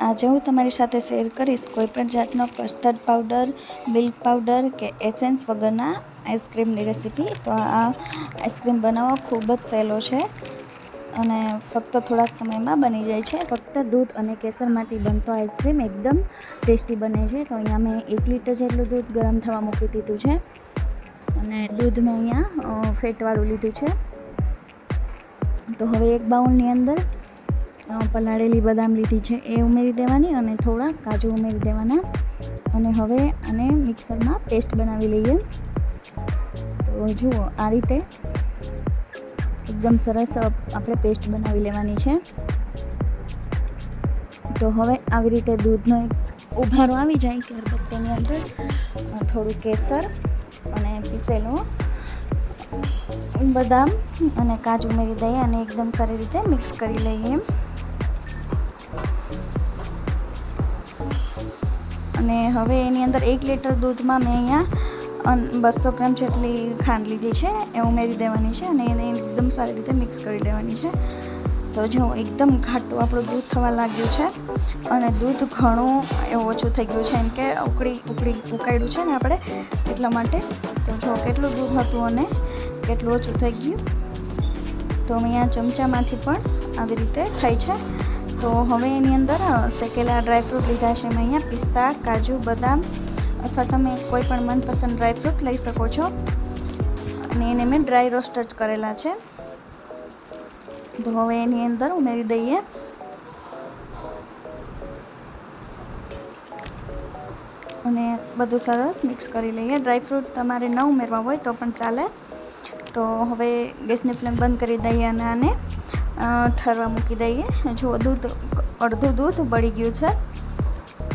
આજે હું તમારી સાથે શેર કરીશ કોઈપણ જાતનો કસ્ટર્ડ પાવડર, મિલ્ક પાવડર કે એસેન્સ વગરના આઈસ્ક્રીમની રેસીપી. તો આ આઈસ્ક્રીમ બનાવવો ખૂબ જ સહેલો છે અને ફક્ત થોડા જ સમયમાં બની જાય છે. ફક્ત દૂધ અને કેસરમાંથી બનતો આઈસ્ક્રીમ એકદમ ટેસ્ટી બને છે. તો અહીંયા મેં 1 લીટર જેટલું દૂધ ગરમ થવા મૂકી દીધું છે અને દૂધ મેં અહીંયા ફેટવાળું લીધું છે. તો હવે એક બાઉલની અંદર પલાળેલી બદામ લીધી છે એ ઉમેરી દેવાની અને થોડા કાજુ ઉમેરી દેવાના અને હવે આને મિક્સરમાં પેસ્ટ બનાવી લઈએ. તો જુઓ, આ રીતે એકદમ સરસ આપણે પેસ્ટ બનાવી લેવાની છે. તો હવે આવી રીતે દૂધનો એક ઉભારો આવી જાય ત્યારબાદ તેની અંદર થોડું કેસર અને પીસેલું બદામ અને કાજુ ઉમેરી દઈએ અને એકદમ સારી રીતે મિક્સ કરી લઈએ. અને હવે એની અંદર 1 લીટર દૂધમાં મેં અહીંયા 200 ગ્રામ જેટલી ખાંડ લીધી છે એ ઉમેરી દેવાની છે અને એને એકદમ સારી રીતે મિક્સ કરી લેવાની છે. તો જો એકદમ ઘાટું આપણું દૂધ થવા લાગ્યું છે અને દૂધ ઘણું એવું ઓછું થઈ ગયું છે, એમ કે ઉકાળ્યું છે ને આપણે એટલા માટે. તો જો કેટલું દૂધ હતું અને કેટલું ઓછું થઈ ગયું. તો અહીંયા ચમચામાંથી પણ આવી રીતે થાય છે. તો હવે એની અંદર શેકેલા ડ્રાયફ્રૂટ લીધા છે મેં અહીંયા પિસ્તા, કાજુ, બદામ અથવા તમે કોઈ પણ મનપસંદ ડ્રાયફ્રૂટ લઈ શકો છો અને એને મેં ડ્રાય રોસ્ટ જ કરેલા છે. તો હવે એની અંદર ઉમેરી દઈએ અને બધું સરસ મિક્સ કરી લઈએ. ડ્રાયફ્રૂટ તમારે ન ઉમેરવા હોય તો પણ ચાલે. તો હવે ગેસની ફ્લેમ બંધ કરી દઈએ અને આને ઠરવા મૂકી દઈએ. જો અડધું દૂધ બળી ગયું છે.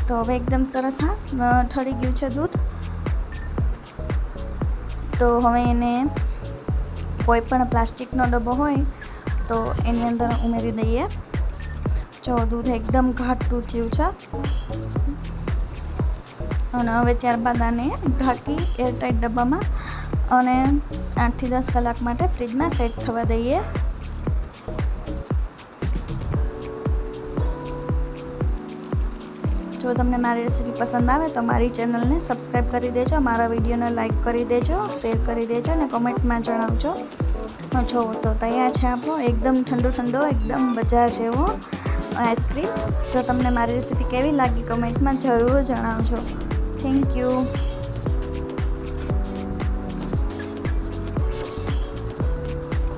તો હવે એકદમ સરસ ઠરી ગયું છે દૂધ. તો હવે એને કોઈ પણ પ્લાસ્ટિકનો ડબ્બો હોય તો એની અંદર ઉમેરી દઈએ. જો દૂધ એકદમ ઘાટું થયું છે અને હવે ત્યારબાદ આને ઢાંકી એરટાઈટ ડબ્બામાં અને 8 થી 10 કલાક માટે ફ્રીજમાં સેટ થવા દઈએ. જો તમને મારી રેસીપી પસંદ આવે તો મારી ચેનલને સબસ્ક્રાઈબ કરી દેજો, મારા વિડીયોને લાઈક કરી દેજો, શેર કરી દેજો અને કોમેન્ટમાં જણાવજો. જો તો તૈયાર છે આપણો એકદમ ઠંડો એકદમ બજાર જેવો આઈસ્ક્રીમ. જો તમને મારી રેસીપી કેવી લાગી કોમેન્ટમાં જરૂર જણાવજો. Thank you.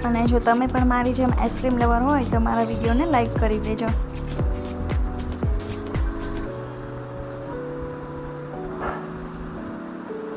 અને જો તમે પણ મારી જેમ આઈસ્ક્રીમ લવર હોય તો મારા વિડીયોને લાઈક કરી દેજો.